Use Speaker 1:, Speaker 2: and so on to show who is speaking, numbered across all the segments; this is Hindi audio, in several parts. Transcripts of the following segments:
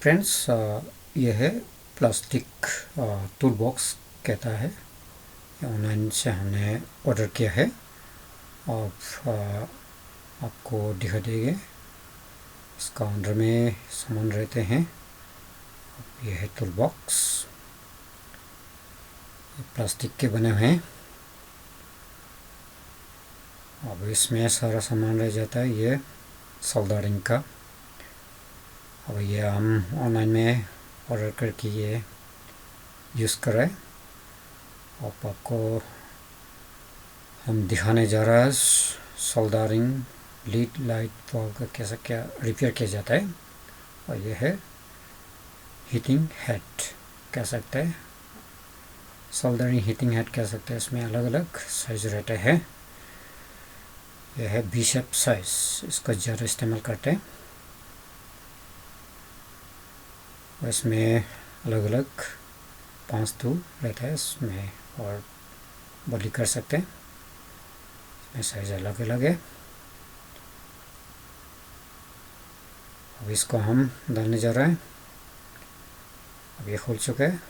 Speaker 1: फ्रेंड्स, ये है प्लास्टिक टूल बॉक्स कहता है। ऑनलाइन से हमने ऑर्डर किया है और आपको दिखा देंगे। इसका अंदर में सामान रहते हैं। ये है टूल बॉक्स, प्लास्टिक के बने हुए हैं। अब इसमें सारा सामान रह जाता है। ये सोल्डरिंग का। अब ये हम ऑनलाइन में ऑर्डर करके ये यूज़ कर रहे हैं। अब आपको हम दिखाने जा रहा है सोल्डरिंग लीड लाइट बल्ब का कैसा क्या रिपेयर किया जाता है। और ये है हीटिंग हेड कह सकते हैं, सोल्डरिंग हीटिंग हेड कह सकते हैं। इसमें अलग अलग साइज रहते हैं। यह है बी शेप साइज, इसका ज़्यादा इस्तेमाल करते हैं। और इसमें अलग अलग 5 टूल रहता है इसमें, और बड़ी कर सकते हैं। इसमें साइज अलग अलग है। अब इसको हम डालने जा रहे हैं। अब ये खुल चुका है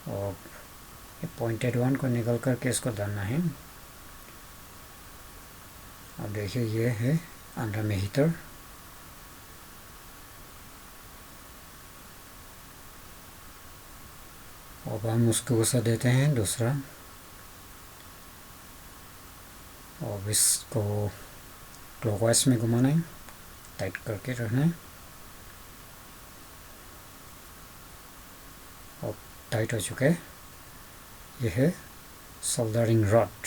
Speaker 1: और ये पॉइंटेड वन को निकल करके इसको डालना है। अब देखिए ये है अंदर में हीटर। अब हम उसको घुसा देते हैं दूसरा। और इसको क्लॉकवाइज में घुमाना है, टाइट करके रखना है। और टाइट हो चुका है। यह है सोल्डरिंग रॉड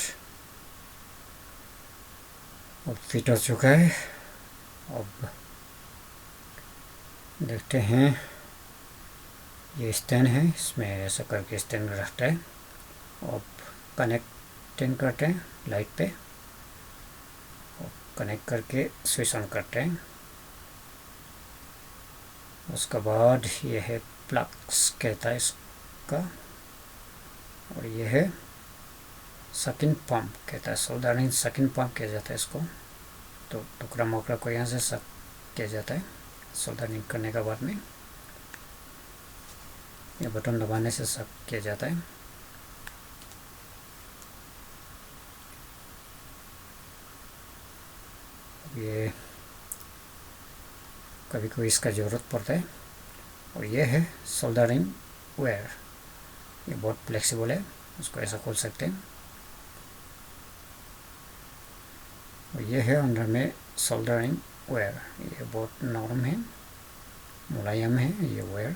Speaker 1: और फिट हो चुका है। अब देखते हैं, ये स्टैंड है, इसमें ऐसा करके स्टैंड रखता है। अब कनेक्टिंग करते हैं लाइट पे, और कनेक्ट करके स्विच ऑन करते हैं। उसके बाद ये है प्लग्स कहता है इसका। और ये है सकिंग पंप कहता है, सोल्डरिंग सकिंग पंप किया जाता है इसको। तो टुकड़ा मोकड़ा को यहाँ से सक किया जाता है सोल्डरिंग करने के बाद में। ये बटन दबाने से सक किया जाता है। ये कभी कभी इसका ज़रूरत पड़ता है। और ये है सोल्डरिंग वायर, ये बहुत फ्लेक्सिबल है, उसको ऐसा खोल सकते हैं। और ये है अंदर में सोल्डरिंग वायर, ये बहुत नरम है, मुलायम है ये वायर।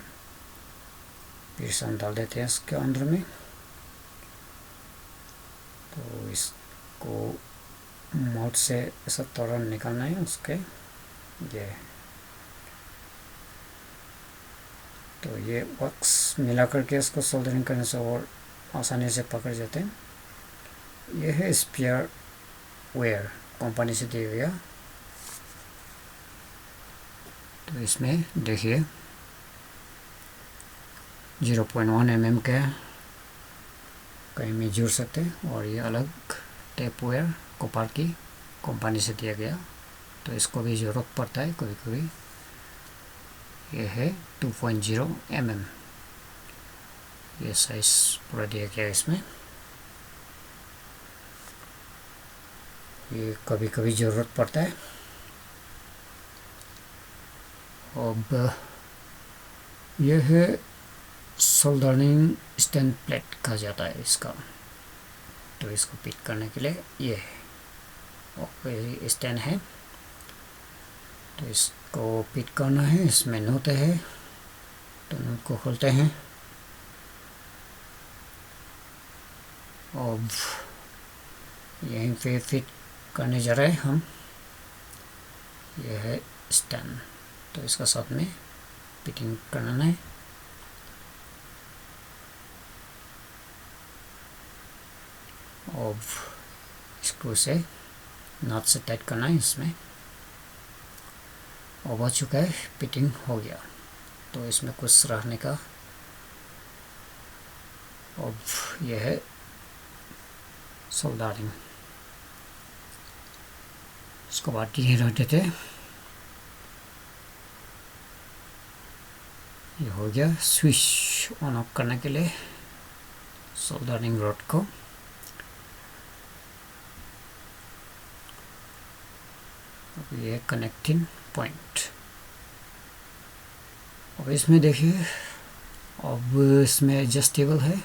Speaker 1: फिर से हम डाल देते हैं इसके अंदर में। तो इसको माउथ से ऐसा थोड़ा निकालना है उसके। ये तो ये वक्स मिला करके इसको सोल्डरिंग करने से और आसानी से पकड़ जाते हैं। ये है स्पेयर वायर, कंपनी से दिया गया। तो इसमें देखिए 0.1 mm का कहीं में जुड़ सकते हैं। और ये अलग टेप वायर कॉपर की कंपनी से दिया गया, तो इसको भी ज़रूरत पड़ता है कभी कभी। ये है 2.0 mm, ये साइज पूरा दिया गया इसमें। ये कभी कभी ज़रूरत पड़ता है। अब यह है सोल्डरिंग स्टैंड प्लेट कहा जाता है इसका। तो इसको फिट करने के लिए ये है, और स्टैंड है। तो इसको फिट करना है, इसमें नोट है, तो नोट को खोलते हैं। अब यहीं पे फिट करने जा रहे हैं हम। यह है स्टैंड, तो इसका साथ में फिटिंग करना है। अब स्क्रू से नट से टाइट करना है इसमें। अब हो चुका है, फिटिंग हो गया। तो इसमें कुछ रखने का। अब यह है सोल्डरिंग, इसको बाद ये रख देते। ये हो गया स्विच ऑन ऑफ करने के लिए सोल्डरिंग रॉड को। अब ये कनेक्टिंग पॉइंट। अब इसमें देखिए, अब इसमें एडजस्टेबल है।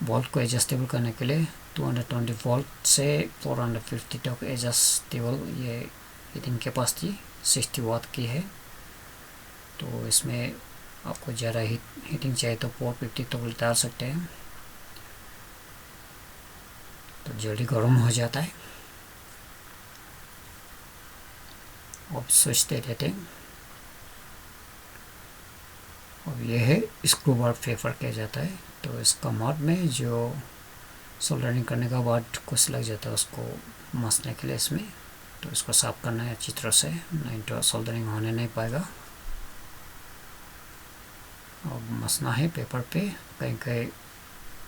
Speaker 1: वोल्ट को एडजस्टेबल करने के लिए 220 वोल्ट से 450 तक एडजस्टेबल। ये हीटिंग कैपेसिटी 60 वाट की है। तो इसमें आपको ज़्यादा हीटिंग चाहिए तो 450 तक डाल सकते हैं, तो जल्दी गर्म हो जाता है। अब स्विच दे देते हैं। अब ये है स्क्रू बार फेवर किया जाता है। तो इसका माउथ में जो सोल्डरिंग करने का बाद कुछ लग जाता है उसको मसने के लिए इसमें, तो इसको साफ करना है अच्छी तरह से, नहीं तो सोल्डरिंग होने नहीं पाएगा। अब मसना है पेपर पे। कहीं कहीं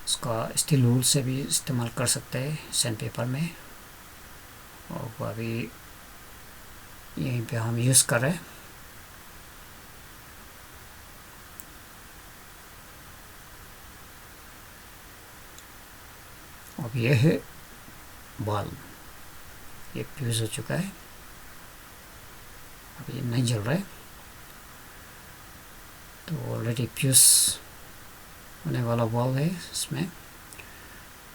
Speaker 1: उसका स्टील रूल से भी इस्तेमाल कर सकते हैं सैंड पेपर में। और अभी यहीं पे हम यूज़ कर रहे हैं। अब ये है बल्ब, ये फ्यूज हो चुका है, अब ये नहीं जल रहा है। तो ऑलरेडी फ्यूज होने वाला बल्ब है इसमें।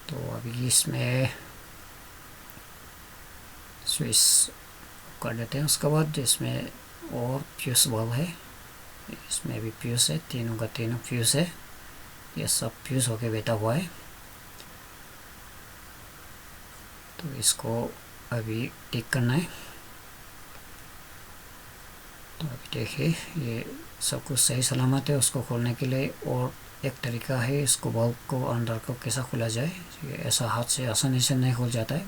Speaker 1: तो अभी इसमें स्विच कर देते हैं। उसके बाद इसमें और फ्यूज बल्ब है, इसमें भी फ्यूज है, तीनों का तीनों फ्यूज है। ये सब फ्यूज होके बैठा हुआ है। तो इसको अभी ठीक करना है। तो अभी देखिए, ये सब कुछ सही सलामत है। उसको खोलने के लिए और एक तरीका है, इसको बल्ब को अंदर को कैसा खोला जाए। ये ऐसा हाथ से आसानी से नहीं खोल जाता है।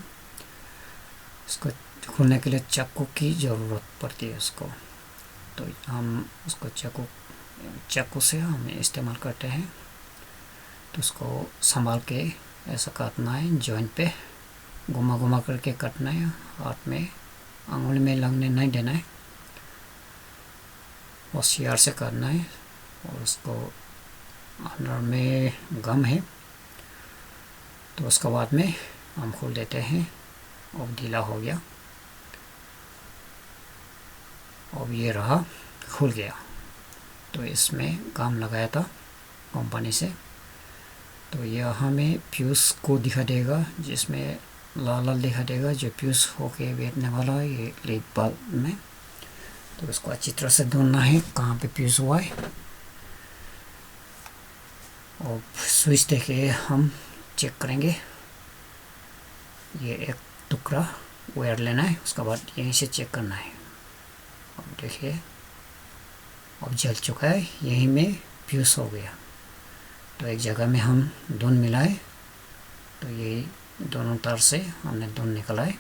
Speaker 1: इसको खोलने के लिए चाकू की ज़रूरत पड़ती है उसको। तो हम उसको चाकू से हम इस्तेमाल करते हैं। तो उसको संभाल के ऐसा काटना है, जॉइंट पे घुमा घुमा करके काटना है। हाथ में अंगुली में लगने नहीं देना है, होशियार से करना है। और उसको अंदर में गम है, तो उसके बाद में हम खोल देते हैं। अब ढीला हो गया, अब ये रहा, खुल गया। तो इसमें गम लगाया था कंपनी से। तो यह हमें फ्यूज़ को दिखा देगा, जिसमें लाल लाल दिखा देगा जो फ्यूज़ होके बैठने वाला है ये लीड बल्ब में। तो इसको अच्छी तरह से ढूंढना है कहाँ पे फ्यूज़ हुआ है। और स्विच देके हम चेक करेंगे। ये एक टुकड़ा वायर लेना है, उसके बाद यहीं से चेक करना है। अब देखिए, अब जल चुका है, यहीं में फ्यूज़ हो गया। तो एक जगह में हम धुन मिलाए, तो यही दोनों तार से हमने धुन निकाला है।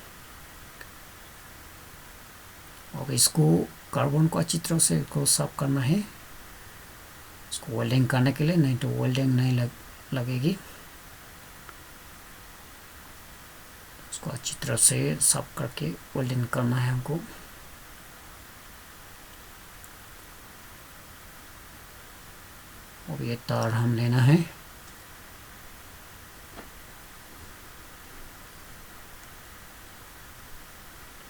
Speaker 1: अब इसको कार्बन को अच्छी तरह से को साफ करना है, इसको वेल्डिंग करने के लिए, नहीं तो वेल्डिंग नहीं लगेगी। उसको अच्छी तरह से साफ करके वेल्डिंग करना है हमको। अब ये तार हम लेना है,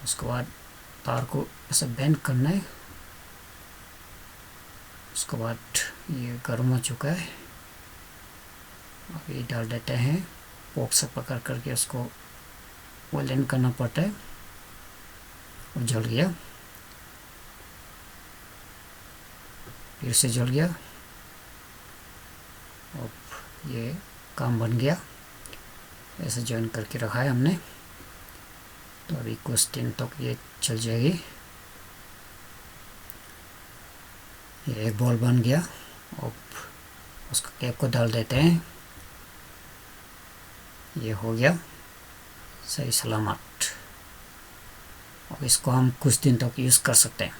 Speaker 1: उसके बाद तार को ऐसे बेंड करना है। उसके बाद ये गर्म हो चुका है, अब ये डाल देते हैं। पोक से पकड़ करके उसको वेल्डिंग करना पड़ता है। और जल गया, फिर से जल गया। अब ये काम बन गया, ऐसे जॉइन करके रखा है हमने। तो अभी कुछ दिन तक ये चल जाएगी। ये एक बॉल बन गया। अब उसका कैप को डाल देते हैं, ये हो गया सही सलामत। अब इसको हम कुछ दिन तक यूज़ कर सकते हैं।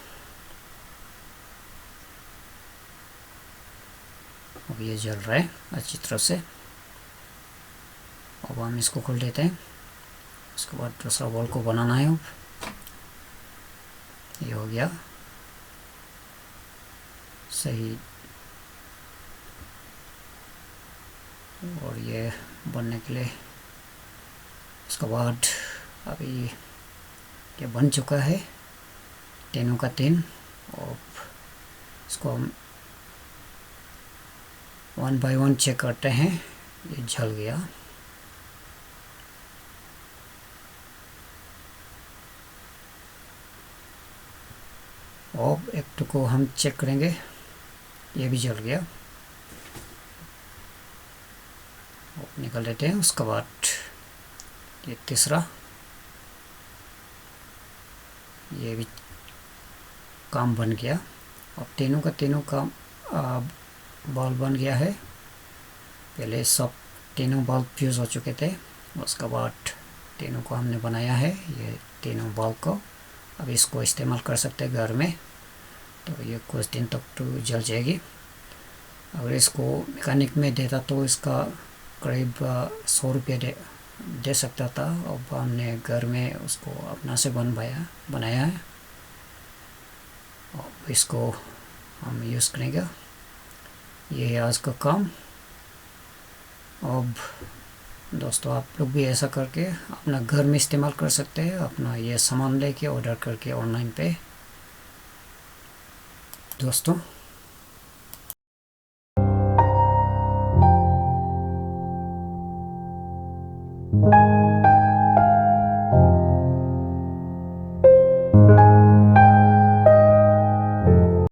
Speaker 1: अब ये जल रहा है अच्छी तरह से। अब हम इसको खोल देते हैं। उसके बाद दूसरा बॉल को बनाना है। अब ये हो गया सही और ये बनने के लिए, उसके बाद अभी ये बन चुका है तीनों का तीन। और इसको हम 1 बाय 1 चेक करते हैं। ये जल गया। और एक को हम चेक करेंगे, ये भी जल गया। निकल लेते हैं। उसके बाद ये तीसरा, ये भी काम बन गया। अब तीनों का तीनों काम बॉल बन गया है। पहले सब तीनों बॉल फ्यूज हो चुके थे, उसके बाद तीनों को हमने बनाया है। ये तीनों बॉल को अब इसको इस्तेमाल कर सकते हैं घर में, तो ये कुछ दिन तक तो जल जाएगी। अगर इसको मैकेनिक में देता तो इसका करीब 100 रुपये दे सकता था। अब हमने घर में उसको अपना से बनाया है। अब इसको हम यूज़ करेंगे। ये है आज का काम। अब दोस्तों, आप लोग भी ऐसा करके अपना घर में इस्तेमाल कर सकते हैं, अपना ये सामान लेके ऑर्डर करके ऑनलाइन पे। दोस्तों